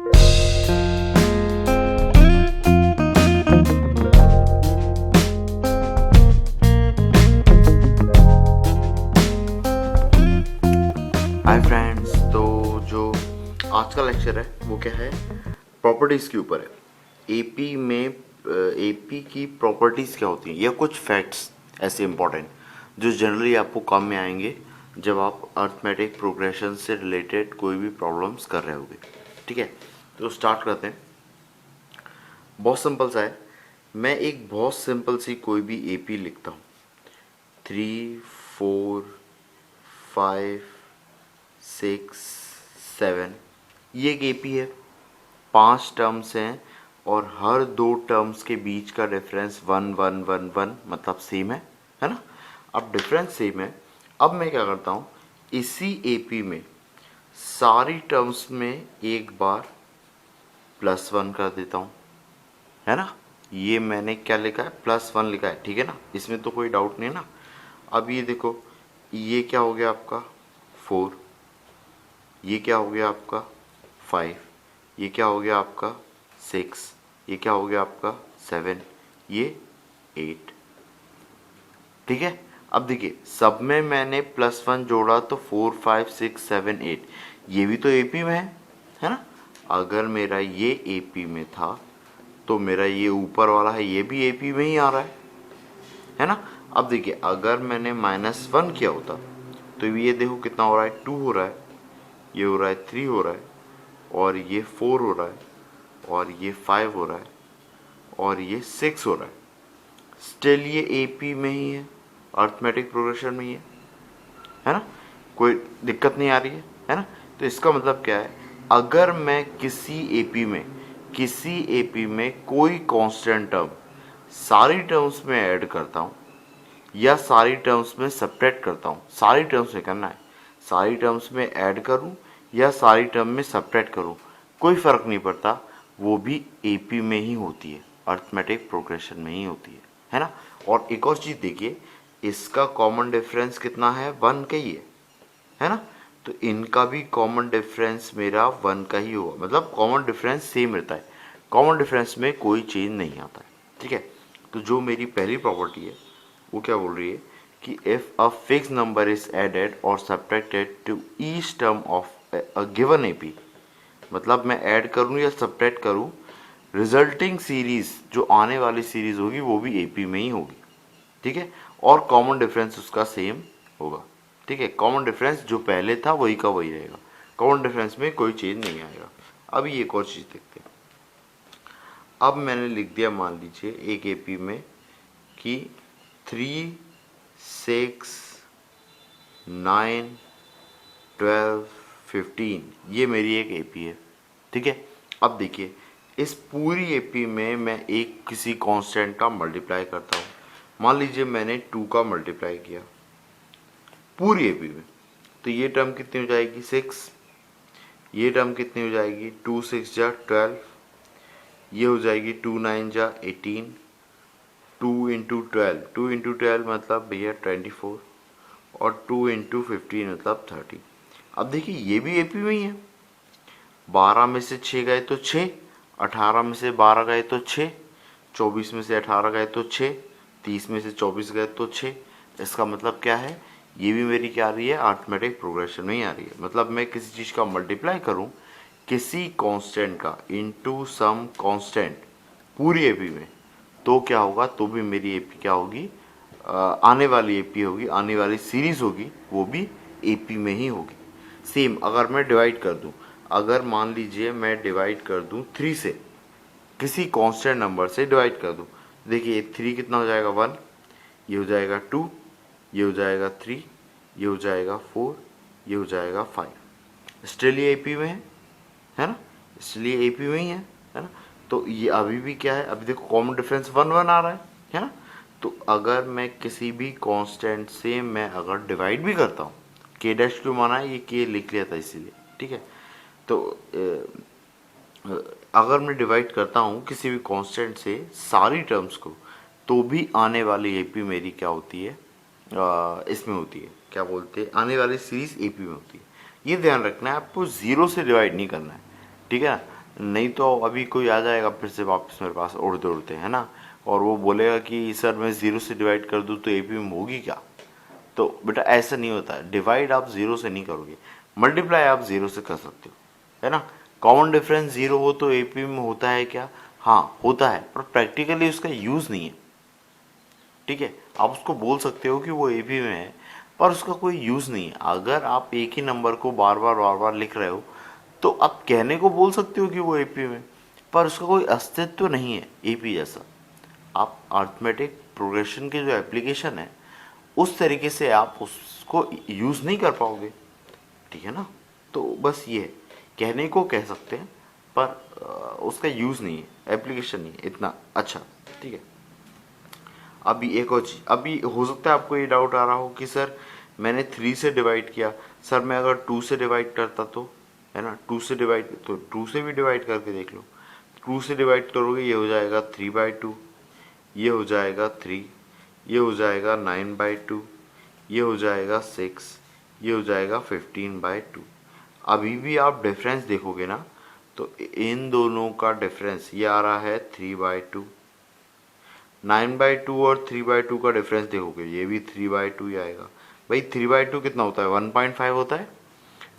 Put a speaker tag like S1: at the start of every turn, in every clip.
S1: Hi friends, तो जो आज का लेक्चर है वो क्या है, प्रॉपर्टीज़ के ऊपर है। एपी में एपी की प्रॉपर्टीज़ क्या होती हैं या कुछ फैक्ट्स ऐसे इंपॉर्टेंट जो जनरली आपको काम में आएंगे जब आप अर्थमेटिक प्रोग्रेशन से रिलेटेड कोई भी प्रॉब्लम्स कर रहे होगे। ठीक है, तो स्टार्ट करते हैं। बहुत सिंपल सा है। मैं एक बहुत सिंपल सी कोई भी एपी लिखता हूँ, 3 4 5 6 7, ये एक एपी है। 5 टर्म्स हैं और हर 2 टर्म्स के बीच का डिफरेंस 1 1 1 1 मतलब सेम है ना। अब डिफरेंस सेम है। अब मैं क्या करता हूँ, इसी एपी में सारी टर्म्स में एक बार +1 कर देता हूँ, है ना। ये मैंने क्या लिखा है, +1 लिखा है, ठीक है ना, इसमें तो कोई डाउट नहीं है ना। अब ये देखो, ये क्या हो गया आपका 4, ये क्या हो गया आपका 5, ये क्या हो गया आपका 6, ये क्या हो गया आपका 7, ये 8। ठीक है। अब देखिए, सब में मैंने +1 जोड़ा तो 4 5 6 7 8, ये भी तो एपी में है ना। अगर मेरा ये एपी में था तो मेरा ये ऊपर वाला है ये भी एपी में ही आ रहा है ना। अब देखिए, अगर मैंने -1 किया होता तो ये देखो कितना हो रहा है, 2 हो रहा है, ये हो रहा है 3 हो रहा है, और ये 4 हो रहा है, और ये 5 हो रहा है, और ये 6 हो रहा है। स्टिल ये एपी में ही है, अर्थमेटिक प्रोग्रेशन में ही है ना। कोई दिक्कत नहीं आ रही है ना। तो इसका मतलब क्या है, अगर मैं किसी एपी में कोई कांस्टेंट टर्म सारी टर्म्स में ऐड करता हूँ या सारी टर्म्स में सब्ट्रैक्ट करता हूँ, सारी टर्म्स में करना है, सारी टर्म्स में ऐड करूँ या सारी टर्म में सब्ट्रैक्ट करूँ, कोई फ़र्क नहीं पड़ता, वो भी एपी में ही होती है, अर्थमेटिक प्रोग्रेशन में ही होती है ना। और एक और चीज़ देखिए, इसका कॉमन डिफरेंस कितना है, 1 का ही है ना। तो इनका भी कॉमन डिफरेंस मेरा 1 का ही होगा, मतलब कॉमन डिफरेंस सेम रहता है, कॉमन डिफरेंस में कोई चेंज नहीं आता है। ठीक है, तो जो मेरी पहली प्रॉपर्टी है वो क्या बोल रही है कि if a fix number is added और subtracted to each term of a given AP, मतलब मैं ऐड करूँ या सब्ट्रैक्ट करूँ, रिजल्टिंग सीरीज जो आने वाली सीरीज होगी वो भी एपी में ही होगी। ठीक है, और कॉमन डिफरेंस उसका सेम होगा। ठीक है, कॉमन डिफरेंस जो पहले था वही का वही रहेगा, कॉमन डिफरेंस में कोई चेंज नहीं आएगा। अभी एक और चीज़ देखते हैं। अब मैंने लिख दिया, मान लीजिए एक एपी में कि 3 6 9 12 15, ये मेरी एक एपी है। ठीक है, अब देखिए, इस पूरी एपी में मैं एक किसी कांस्टेंट का मल्टीप्लाई करता हूँ। मान लीजिए मैंने 2 का मल्टीप्लाई किया पूरी एपी में, तो ये टर्म कितनी हो जाएगी 6, ये टर्म कितनी हो जाएगी 2 6 जा 12, ये हो जाएगी 2 9 जा 18, 2 इंटू 12, 2 इंटू 12 मतलब भैया 24, और 2 इंटू 15 मतलब 30। अब देखिए ये भी एपी में ही है, 12 में से 6 गए तो 6, 18 में से 12 गए तो 6, 24 में से 18 गए तो 6, 30 में से 24 गए तो 6। इसका मतलब क्या है, ये भी मेरी क्या आ रही है, अर्थमेटिक प्रोग्रेशन में ही आ रही है। मतलब मैं किसी चीज़ का मल्टीप्लाई करूं किसी कांस्टेंट का इनटू सम कांस्टेंट पूरी एपी में, तो क्या होगा, तो भी मेरी एपी क्या होगी, आने वाली एपी होगी, आने वाली सीरीज होगी, वो भी एपी में ही होगी। सेम अगर मैं डिवाइड कर दूं, अगर मान लीजिए मैं डिवाइड कर दूं 3 से, किसी कांस्टेंट नंबर से डिवाइड कर दूं, देखिए 3 कितना हो जाएगा 1, ये हो जाएगा 2, ये हो जाएगा 3, ये हो जाएगा 4, ये हो जाएगा 5। स्टिल ये एपी में है ना, इसलिए एपी में ही है ना। तो ये अभी भी क्या है, अभी देखो कॉमन डिफरेंस 1 1 आ रहा है ना। तो अगर मैं किसी भी कांस्टेंट से मैं अगर डिवाइड भी करता हूँ, के डैश क्यों माना है, ये के लिख लिया था इसीलिए। ठीक है, तो अगर मैं डिवाइड करता हूँ किसी भी कांस्टेंट से सारी टर्म्स को, तो भी आने वाली एपी मेरी क्या होती है, इसमें होती है, क्या बोलते हैं, आने वाली सीरीज एपी में होती है। ये ध्यान रखना है, आपको 0 से डिवाइड नहीं करना है। ठीक है ना, नहीं तो अभी कोई आ जाएगा फिर से वापस मेरे पास उड़ते उड़ते, है ना, और वो बोलेगा कि सर मैं 0 से डिवाइड कर दूँ तो एपी में होगी क्या। तो बेटा ऐसा नहीं होता है, डिवाइड आप 0 से नहीं करोगे, मल्टीप्लाई आप 0 से कर सकते हो, है ना। कॉमन डिफरेंस 0 हो तो एपी में होता है क्या, हाँ होता है, पर प्रैक्टिकली उसका यूज़ नहीं है। ठीक है, आप उसको बोल सकते हो कि वो एपी में है, पर उसका कोई यूज़ नहीं है। अगर आप एक ही नंबर को बार बार लिख रहे हो तो आप कहने को बोल सकते हो कि वो एपी में, पर उसका कोई अस्तित्व नहीं है एपी जैसा। आप अर्थमेटिक प्रोग्रेशन की जो एप्लीकेशन है उस तरीके से आप उसको यूज़ नहीं कर पाओगे। ठीक है ना, तो बस ये है, कहने को कह सकते हैं पर उसका यूज़ नहीं है, एप्लीकेशन नहीं है इतना अच्छा। ठीक है, अभी एक और चीज़, अभी हो सकता है आपको ये डाउट आ रहा हो कि सर मैंने 3 से डिवाइड किया, सर मैं अगर 2 से डिवाइड करता तो, है ना, 2 से डिवाइड, तो 2 से भी डिवाइड करके देख लो। 2 से डिवाइड करोगे ये हो जाएगा 3/2, ये हो जाएगा 3, ये हो जाएगा 9/2, ये हो जाएगा 6, ये हो जाएगा 15/2। अभी भी आप डिफरेंस देखोगे ना तो इन दोनों का डिफरेंस ये आ रहा है 3/2। 9/2 और 3/2 का डिफरेंस देखोगे ये भी 3/2 ही आएगा। भाई 3/2 कितना होता है, 1.5 होता है।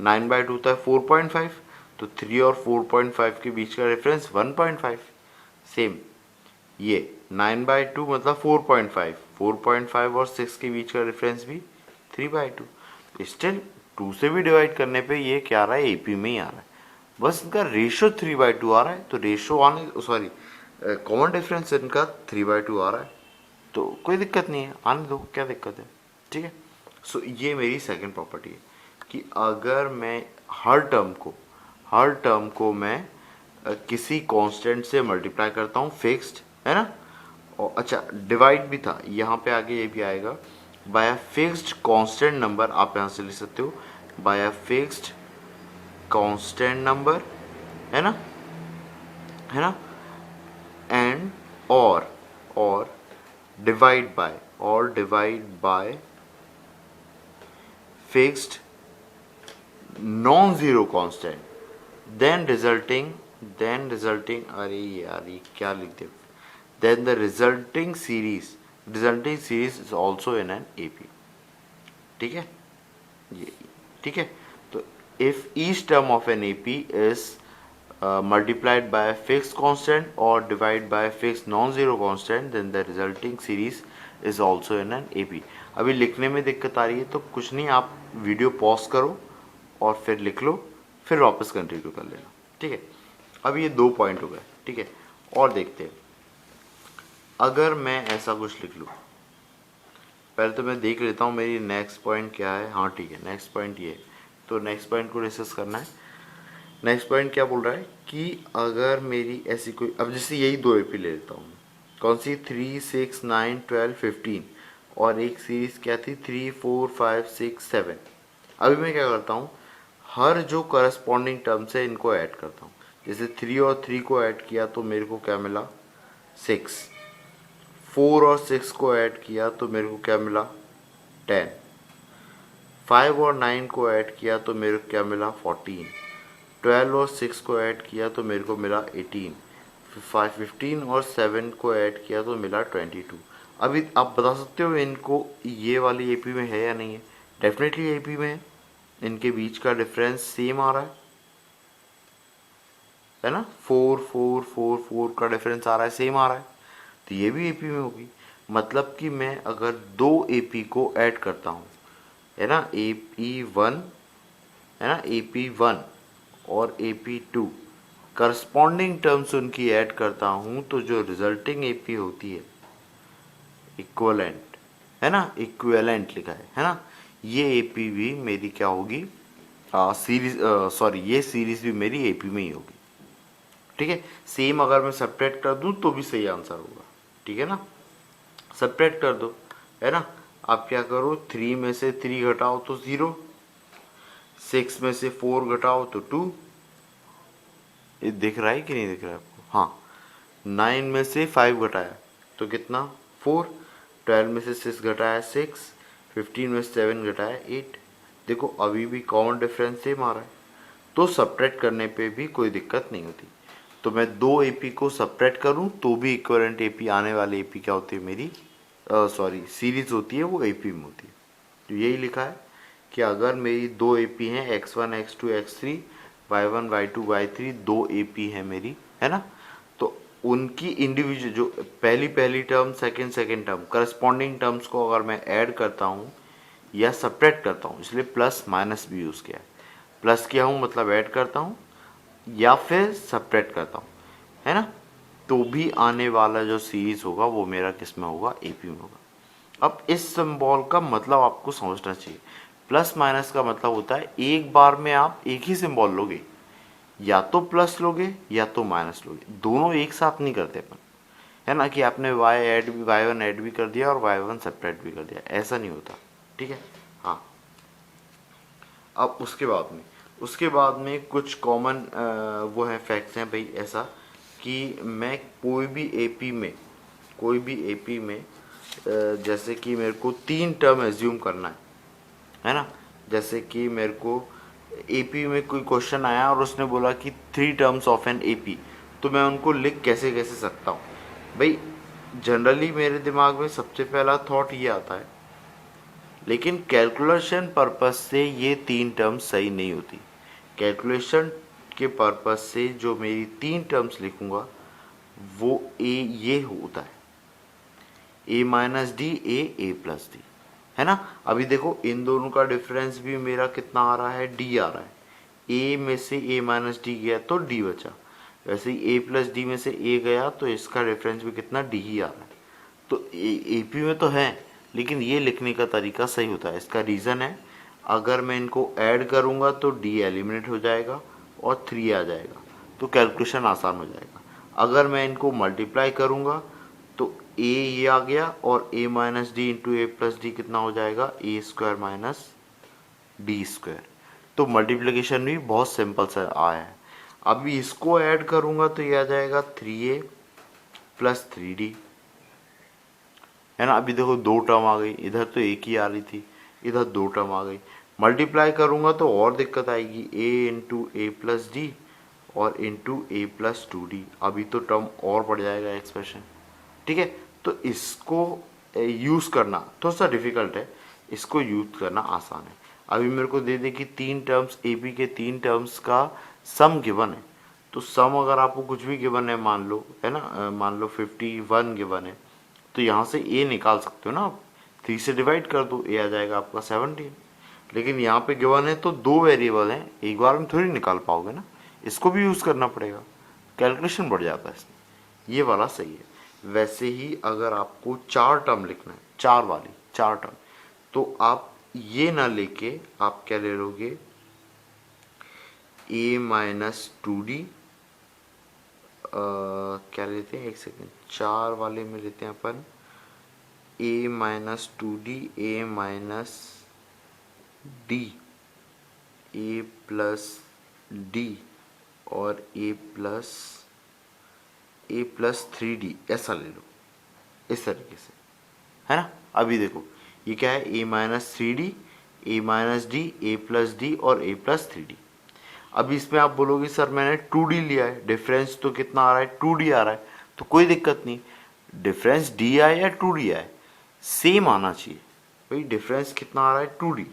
S1: 9/2 होता है 4.5, तो 3 और 4.5 के बीच का डिफरेंस 1.5। सेम ये 9/2 मतलब 4.5, 4.5 और 6 के बीच का डिफरेंस भी 3/2। स्टिल 2 से भी डिवाइड करने पे ये क्या आ रहा है, एपी में ही आ रहा है, बस इनका रेशो 3/2 आ रहा है, तो रेशो आने, सॉरी कॉमन डिफरेंस इनका 3/2 आ रहा है, तो कोई दिक्कत नहीं है, आने दो, क्या दिक्कत है। ठीक है, सो ये मेरी सेकंड प्रॉपर्टी है कि अगर मैं हर टर्म को मैं किसी कांस्टेंट से मल्टीप्लाई करता हूँ, फिक्स्ड है ना, और अच्छा डिवाइड भी था, यहाँ पे आगे ये भी आएगा, by a fixed constant number, आप यहाँ से लिख सकते हो by a fixed constant number, है ना, है ना, एंड और divide by fixed non zero constant, then resulting अरे यार ये क्या लिख दे, then the resulting series is also in an AP. ठीक है, ये ठीक है, तो if each term of an AP is multiplied by a fixed constant or divided by a fixed non-zero constant, then the resulting series is also in an AP। अभी लिखने में दिक्कत आ रही है तो कुछ नहीं, आप वीडियो पॉज करो और फिर लिख लो, फिर वापस कंटिन्यू कर लेना। ठीक है, अब ये 2 पॉइंट हो गए। ठीक है, और देखते हैं, अगर मैं ऐसा कुछ लिख लूँ, पहले तो मैं देख लेता हूँ मेरी नेक्स्ट पॉइंट क्या है। हाँ ठीक है, नेक्स्ट पॉइंट ये है, तो नेक्स्ट पॉइंट को डिस्कस करना है। नेक्स्ट पॉइंट क्या बोल रहा है कि अगर मेरी ऐसी कोई, अब जैसे यही 2 एपी ले लेता हूँ, कौन सी, 3, 6, 9, 12, 15, और एक सीरीज क्या थी 3, 4, 5, 6, 7। अभी मैं क्या करता हूँ, हर जो करस्पॉन्डिंग टर्म्स है इनको ऐड करता हूँ। जैसे 3 और 3 को ऐड किया तो मेरे को क्या मिला, 6, 4 और 6 को ऐड किया तो मेरे को क्या मिला, 10, 5 और 9 को ऐड किया तो मेरे को क्या मिला, 14, 12 और 6 को ऐड किया तो मेरे को मिला 18, 15 और 7 को ऐड किया तो मिला 22। अभी आप बता सकते हो इनको ये वाली एपी में है या नहीं है, डेफिनेटली एपी में है, इनके बीच का डिफरेंस सेम आ रहा है ना, 4 4 4 4 का डिफरेंस आ रहा है, सेम आ रहा है, तो ये भी एपी में होगी। मतलब कि मैं अगर 2 एपी को ऐड करता हूँ, है ना, AP1, है ना, AP1 और AP2 करस्पॉन्डिंग टर्म्स उनकी ऐड करता हूँ तो जो रिजल्टिंग एपी होती है, इक्वलेंट, है ना, इक्विवेलेंट लिखा है ना, ये एपी भी मेरी क्या होगी, सीरीज, सॉरी ये सीरीज भी मेरी एपी में ही होगी। ठीक है, सेम अगर मैं सेपरेट कर दूं तो भी सही आंसर होगा। ठीक है ना, सेपरेट कर दो, है ना, आप क्या करो, 3 में से 3 घटाओ तो 0, 6 में से 4 घटाओ तो 2, ये दिख रहा है कि नहीं दिख रहा है आपको, हाँ, 9 में से 5 घटाया तो कितना, 4, 12 में से 6 घटाया 6, 15 में से 7 घटाया 8। देखो अभी भी कॉमन डिफरेंस सेम आ रहा है, तो सब्ट्रैक्ट करने पे भी कोई दिक्कत नहीं होती। तो मैं दो एपी को सेपरेट करूं तो भी इक्विवेलेंट एपी आने वाली एपी क्या होती है मेरी, सॉरी सीरीज होती है, वो एपी में होती है। तो यही लिखा है कि अगर मेरी दो एपी हैं x1 x2 x3 y1 y2 y3 दो एपी है मेरी, है ना, तो उनकी इंडिविजुअल जो पहली पहली term second second term corresponding terms को अगर मैं ऐड करता हूँ या सब्ट्रैक्ट करता हूँ, इसलिए प्लस माइनस भी यूज़ किया है। प्लस किया हूँ मतलब ऐड करता हूँ या फिर सब्ट्रैक्ट करता हूँ, है ना, तो भी आने वाला जो सीरीज होगा वो मेरा किस में होगा, एपी में होगा। अब इस सिंबल का मतलब आपको समझना चाहिए। प्लस माइनस का मतलब होता है एक बार में आप एक ही सिंबल लोगे, या तो प्लस लोगे या तो माइनस लोगे, दोनों एक साथ नहीं करते अपन, है ना, कि आपने y1 ऐड भी कर दिया और y1 सब्ट्रैक्ट भी कर दिया, ऐसा नहीं होता। ठीक है, हाँ। अब उसके बाद में कुछ कॉमन वो है फैक्ट्स हैं भाई, ऐसा कि मैं कोई भी एपी में जैसे कि मेरे को 3 टर्म एज्यूम करना है ना, जैसे कि मेरे को एपी में कोई क्वेश्चन आया और उसने बोला कि 3 टर्म्स ऑफ एन एपी, तो मैं उनको लिख कैसे कैसे सकता हूँ भाई। जनरली मेरे दिमाग में सबसे पहला थॉट ये आता है, लेकिन कैलकुलेशन पर्पस से ये 3 टर्म्स सही नहीं होती। कैलकुलेशन के पर्पस से जो मेरी 3 टर्म्स लिखूंगा वो ये होता है, a minus d a plus d, है ना। अभी देखो इन दोनों का डिफरेंस भी मेरा कितना आ रहा है, डी आ रहा है। ए में से ए माइनस डी गया तो डी बचा, वैसे ही ए प्लस डी में से ए गया तो इसका डिफरेंस भी कितना, डी ही आ रहा है। तो एपी में तो है, लेकिन ये लिखने का तरीका सही होता है। इसका रीज़न है, अगर मैं इनको ऐड करूँगा तो डी एलिमिनेट हो जाएगा और 3 आ जाएगा, तो कैलकुलेशन आसान हो जाएगा। अगर मैं इनको मल्टीप्लाई करूँगा तो ए ये आ गया और ए माइनस डी इंटू ए प्लस डी कितना हो जाएगा, ए स्क्वायर माइनस डी स्क्वायर। तो मल्टीप्लिकेशन भी बहुत सिंपल सा आया है। अभी इसको ऐड करूँगा तो ये आ जाएगा 3a प्लस 3d, है ना। अभी देखो 2 टर्म आ गई, इधर तो एक ही आ रही थी, इधर 2 टर्म आ गई। मल्टीप्लाई करूँगा तो और दिक्कत आएगी, a into A plus d और इंटू ए प्लस 2d, अभी तो टर्म और बढ़ जाएगा एक्सप्रेशन। ठीक है, तो इसको यूज़ करना थोड़ा सा डिफ़िकल्ट है, इसको यूज़ करना आसान है। अभी मेरे को दे दे कि 3 टर्म्स एपी के 3 टर्म्स का सम गिवन है, तो सम अगर आपको कुछ भी गिवन है मान लो, है ना, मान लो 51 गिवन है, तो यहाँ से ए निकाल सकते हो ना आप, 3 से डिवाइड कर दो, ए आ जाएगा आपका 17। लेकिन यहाँ पे गिवन है तो 2 वेरिएबल हैं, एक बार में थोड़ी निकाल पाओगे ना, इसको भी यूज़ करना पड़ेगा, कैलकुलेशन बढ़ जाता है इसमें। ये वाला सही है। वैसे ही अगर आपको 4 टर्म लिखना है, 4 टर्म, तो आप ये ना लेके आप क्या ले लोगे, ए माइनस 2d, क्या लेते हैं, एक सेकेंड, 4 वाले में लेते हैं अपन a minus 2d a minus d a plus d और ए प्लस 3d, ऐसा ले लो इस तरीके से, है ना। अभी देखो ये क्या है, a minus 3d a minus d a plus d और ए प्लस 3d। अभी इसमें आप बोलोगे सर मैंने 2d लिया है, डिफरेंस तो कितना आ रहा है, 2d आ रहा है, तो कोई दिक्कत नहीं, डिफरेंस d आए या 2d आए सेम आना चाहिए। भाई डिफरेंस कितना आ रहा है, 2d,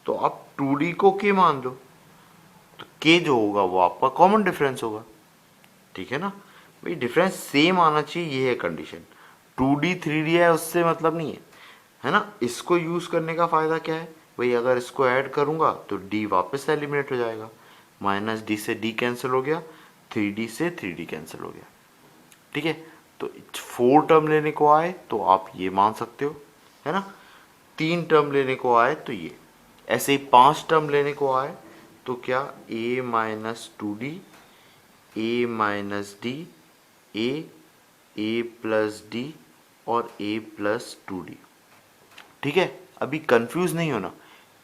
S1: तो आप 2d को k मान लो, तो k जो होगा वो आपका कॉमन डिफरेंस होगा, ठीक है ना। भाई डिफरेंस सेम आना चाहिए, ये है कंडीशन। 2d 3d है उससे मतलब नहीं है ना। इसको यूज करने का फायदा क्या है भाई, अगर इसको ऐड करूंगा तो d वापस एलिमिनेट हो जाएगा, माइनस d से d कैंसिल हो गया, 3d से 3d कैंसिल हो गया। ठीक है, तो 4 टर्म लेने को आए तो आप ये मान सकते हो, है ना, 3 टर्म लेने को आए तो ये, ऐसे ही 5 टर्म लेने को आए तो क्या, a minus 2d a minus d a plus d और a प्लस 2d। ठीक है, अभी कंफ्यूज नहीं होना,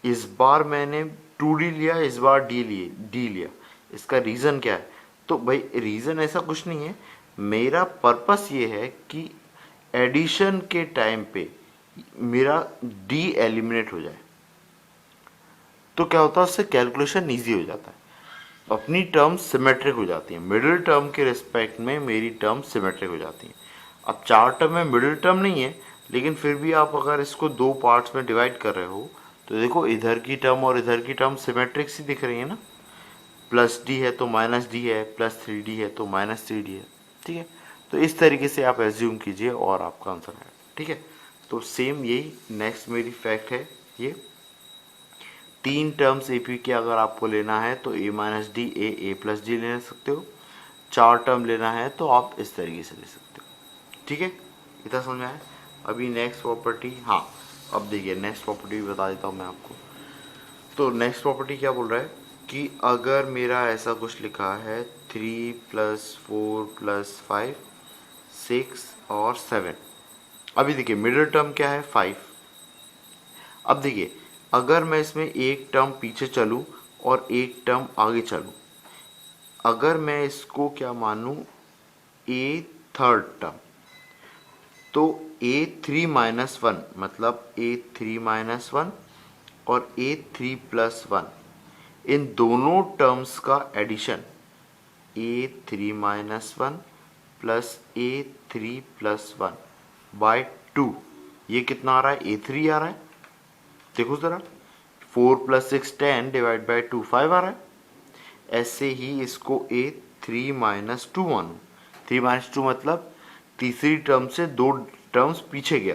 S1: इस बार मैंने 2d लिया, इस बार d लिया, इसका रीज़न क्या है, तो भाई रीज़न ऐसा कुछ नहीं है, मेरा पर्पस ये है कि एडिशन के टाइम पे मेरा d एलिमिनेट हो जाए, तो क्या होता है उससे कैलकुलेशन ईजी हो जाता है। अपनी टर्म्स सिमेट्रिक हो जाती हैं, मिडिल टर्म के रिस्पेक्ट में मेरी टर्म्स सिमेट्रिक हो जाती हैं। अब चार टर्म में मिडिल टर्म नहीं है, लेकिन फिर भी आप अगर इसको दो पार्ट्स में डिवाइड कर रहे हो तो देखो इधर की टर्म और इधर की टर्म सिमेट्रिक सी दिख रही है ना, प्लस डी है तो माइनस डी है, प्लस थ्री डी है तो माइनस थ्री डी है, ठीक है। तो इस तरीके से आप एज्यूम कीजिए और आपका आंसर है, ठीक है। तो सेम यही नेक्स्ट मेरी फैक्ट है, ये तीन टर्म्स ए पी के अगर आपको लेना है तो a minus d a plus d ले सकते हो, चार टर्म लेना है तो आप इस तरीके से ले सकते हो, ठीक है। इतना समझ में आया। अभी नेक्स्ट प्रॉपर्टी, हाँ अब देखिए नेक्स्ट प्रॉपर्टी भी बता देता हूँ मैं आपको। तो नेक्स्ट प्रॉपर्टी क्या बोल रहा है कि अगर मेरा ऐसा कुछ लिखा है 3 + 4 + 5 6 और 7, अभी देखिए मिडिल टर्म क्या है 5। अब देखिए अगर मैं इसमें एक टर्म पीछे चलूं और एक टर्म आगे चलूं, अगर मैं इसको क्या मानूं ए थर्ड टर्म, तो A3 - 1 मतलब A3 - 1 और A3 + 1, इन दोनों टर्म्स का एडिशन A3 - 1 + A3 + 1 बाय 2, ये कितना आ रहा है A3 आ रहा है, देखो ज़रा 4 + 6 10 डिवाइड बाई 2 5 आ रहा है। ऐसे ही इसको A3 - 2 मानो, 3 - 2 मतलब तीसरी टर्म से दो टर्म्स पीछे गया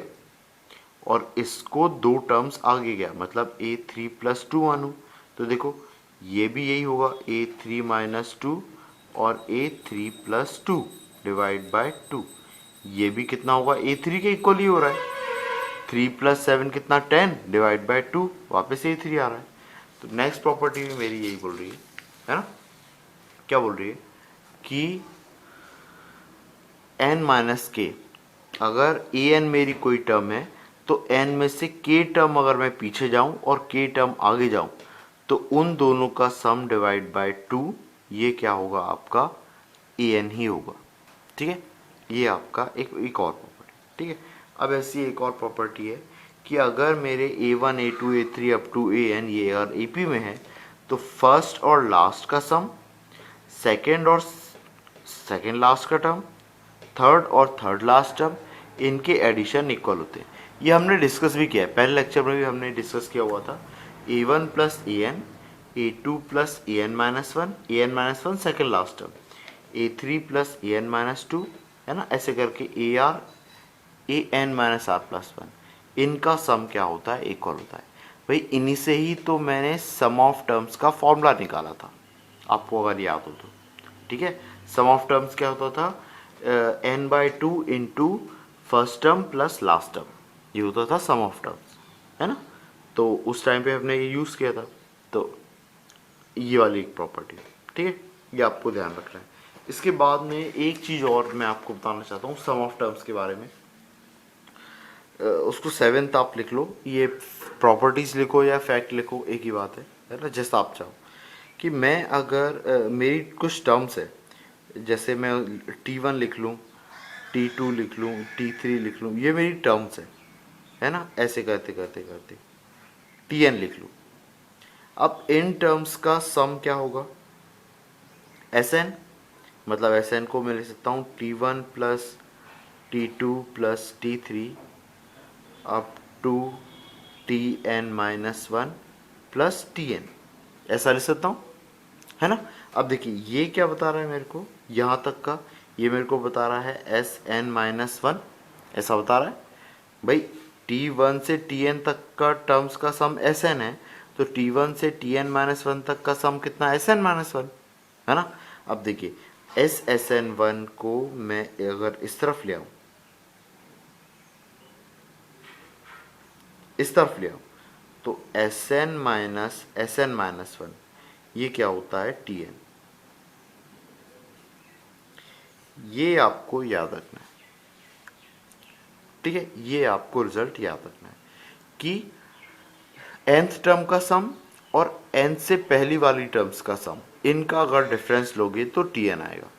S1: और इसको दो टर्म्स आगे गया, मतलब A3 + 2 मानो। तो देखो ये भी यही होगा A3 - 2 और A3 + 2 डिवाइड बाय 2, ये भी कितना होगा A3 के इक्वल ही हो रहा है। 3 + 7 कितना 10 डिवाइड बाय 2, वापस A3 आ रहा है। तो नेक्स्ट प्रॉपर्टी भी मेरी यही बोल रही है ना, क्या बोल रही है कि n - k, अगर an मेरी कोई टर्म है तो n में से k टर्म अगर मैं पीछे जाऊं और k टर्म आगे जाऊं तो उन दोनों का सम डिवाइड बाय 2, ये क्या होगा आपका an ही होगा, ठीक है। ये आपका एक और प्रॉपर्टी, ठीक है। अब ऐसी एक और प्रॉपर्टी है कि अगर मेरे a1 a2 a3 up to an ये अगर AP में है तो फर्स्ट और लास्ट का सम, सेकेंड और सेकेंड लास्ट का टर्म, थर्ड और थर्ड लास्ट टर्म, इनके एडिशन इक्वल होते हैं। ये हमने डिस्कस भी किया है, पहले लेक्चर में भी हमने डिस्कस किया हुआ था। a1 + an, a2 + an - 1 second last term, a3 + an - 2, है ना, ऐसे करके an - r+1, इनका सम क्या होता है इक्वल होता है। भाई इन्हीं से ही तो मैंने सम ऑफ टर्म्स का फॉर्मूला निकाला था, आपको अगर याद हो तो, ठीक है। सम ऑफ टर्म्स क्या होता था n/2 into first term plus last term, ये होता था सम ऑफ टर्म्स, है ना। तो उस टाइम पे हमने ये यूज़ किया था। तो ये वाली एक प्रॉपर्टी, ठीक है, ये आपको ध्यान रखना है। इसके बाद में एक चीज़ और मैं आपको बताना चाहता हूँ सम ऑफ टर्म्स के बारे में। उसको 7th आप लिख लो, ये प्रॉपर्टीज़ लिखो या फैक्ट लिखो एक ही बात है ना, जैसा आप चाहो। कि मैं अगर मेरी कुछ टर्म्स है, जैसे मैं T1 लिख लूँ, T2 लिख लूँ, T3 लिख लूँ, ये मेरी टर्म्स है ना, ऐसे करते करते करते Tn लिख लूँ। अब इन टर्म्स का सम क्या होगा Sn, मतलब Sn को मैं लिख सकता हूँ T1 + T2 + T3 up to Tn - 1 + Tn, ऐसा लिख सकता हूँ, है ना। अब देखिए ये क्या बता रहा है मेरे को, यहाँ तक का ये मेरे को बता रहा है Sn - 1, ऐसा बता रहा है। भाई T1 से Tn तक का टर्म्स का सम Sn है, तो T1 से Tn - 1 तक का सम कितना Sn - 1, है ना। अब देखिए Sn1 को मैं अगर इस तरफ ले आऊँ, इस तरफ ले आऊँ, तो Sn - Sn - 1 ये क्या होता है Tn, ये आपको याद रखना है, ठीक है। ये आपको रिजल्ट याद रखना है कि nth टर्म का सम और n से पहली वाली टर्म्स का सम, इनका अगर डिफरेंस लोगे तो Tn आएगा,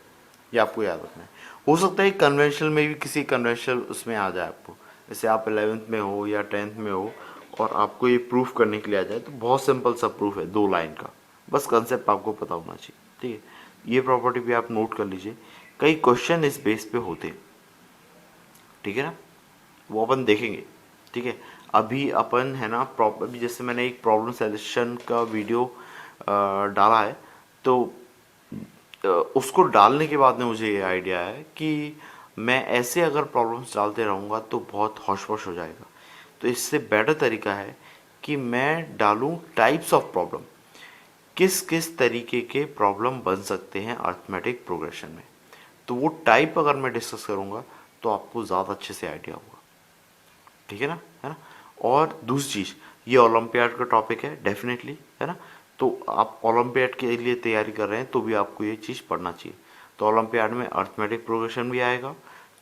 S1: ये आपको याद रखना है। हो सकता है कन्वेंशनल में भी किसी कन्वेंशनल उसमें आ जाए आपको, जैसे आप 11th में हो या 10th में हो और आपको ये प्रूफ करने के लिए आ जाए, तो बहुत सिंपल सा प्रूफ है 2 लाइन का, बस कंसेप्ट आपको पता होना चाहिए। ठीक है, ये प्रॉपर्टी भी आप नोट कर लीजिए। कई क्वेश्चन इस बेस पे होते हैं, ठीक है ना, वो अपन देखेंगे। ठीक है, अभी अपन है ना अभी जैसे मैंने एक प्रॉब्लम सॉल्यूशन का वीडियो डाला है, तो उसको डालने के बाद में मुझे ये आइडिया है कि मैं ऐसे अगर प्रॉब्लम्स डालते रहूँगा तो बहुत हौश-पौश हो जाएगा। तो इससे बेटर तरीका है कि मैं डालूँ टाइप्स ऑफ प्रॉब्लम, किस किस तरीके के प्रॉब्लम बन सकते हैं अरिथमेटिक प्रोग्रेशन में। तो वो टाइप अगर मैं डिस्कस करूँगा तो आपको ज़्यादा अच्छे से आइडिया होगा, ठीक है ना। और दूसरी चीज़, ये ओलंपियाड का टॉपिक है डेफिनेटली, है ना। तो आप ओलंपियाड के लिए तैयारी कर रहे हैं तो भी आपको ये चीज़ पढ़ना चाहिए। तो ओलंपियाड में अरिथमेटिक प्रोग्रेशन भी आएगा,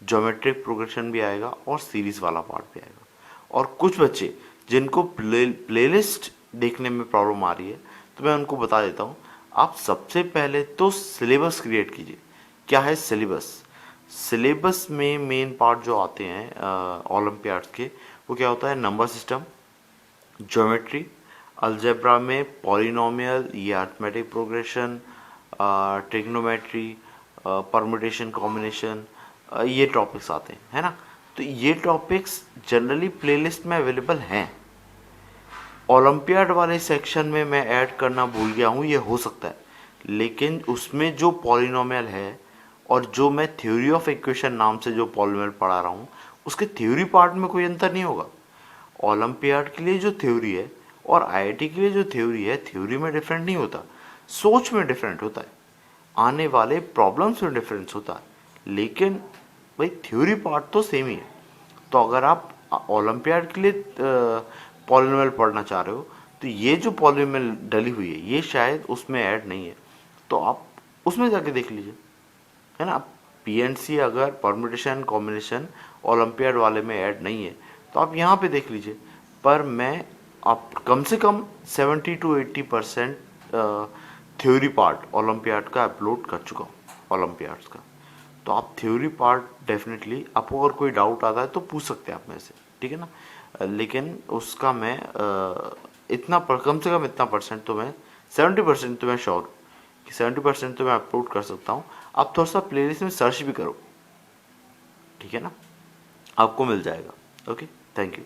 S1: ज्योमेट्रिक प्रोग्रेशन भी आएगा और सीरीज वाला पार्ट भी आएगा। और कुछ बच्चे जिनको प्लेलिस्ट देखने में प्रॉब्लम आ रही है, तो मैं उनको बता देता हूँ, आप सबसे पहले तो सिलेबस क्रिएट कीजिए। क्या है सिलेबस? सिलेबस में मेन पार्ट जो आते हैं ओलंपियाड्स के, वो क्या होता है, नंबर सिस्टम, ज्योमेट्री, अलजेब्रा में पॉलिनोमियल या arithmetic progression, trigonometry, permutation combination, ये टॉपिक्स आते हैं, है ना। तो ये टॉपिक्स जनरली प्लेलिस्ट में अवेलेबल हैं। ओलंपियाड वाले सेक्शन में मैं ऐड करना भूल गया हूँ, ये हो सकता है, लेकिन उसमें जो पॉलिनोमियल है और जो मैं थ्योरी ऑफ इक्वेशन नाम से जो पॉलिनोमियल पढ़ा रहा हूँ, उसके थ्योरी पार्ट में कोई अंतर नहीं होगा। ओलंपियाड के लिए जो थ्योरी है और आईआईटी के लिए जो थ्योरी है, थ्योरी में डिफरेंट नहीं होता, सोच में डिफरेंट होता है, आने वाले प्रॉब्लम्स में डिफरेंस होता है, लेकिन भाई थ्योरी पार्ट तो सेम ही है। तो अगर आप ओलंपियाड के लिए पॉलिनोमियल पढ़ना चाह रहे हो, तो ये जो पॉलिनोमियल डली हुई है ये शायद उसमें ऐड नहीं है, तो आप उसमें जाके देख लीजिए, है ना। पीएनसी अगर परम्यूटेशन कॉम्बिनेशन ओलंपियाड वाले में ऐड नहीं है तो आप यहाँ पे देख लीजिए। पर मैं आप कम से कम 70 to 80% थ्योरी पार्ट ओलंपियाड का अपलोड कर चुका हूँ ओलंपियाड्स का। तो आप थ्योरी पार्ट डेफिनेटली, आपको अगर कोई डाउट आता है तो पूछ सकते हैं आप में से, ठीक है ना। लेकिन उसका मैं कम से कम इतना परसेंट तो मैं 70% तो मैं श्योर कि 70% तो मैं अपलोड कर सकता हूँ। आप थोड़ा सा प्लेलिस्ट में सर्च भी करो, ठीक है ना, आपको मिल जाएगा। Okay, thank you.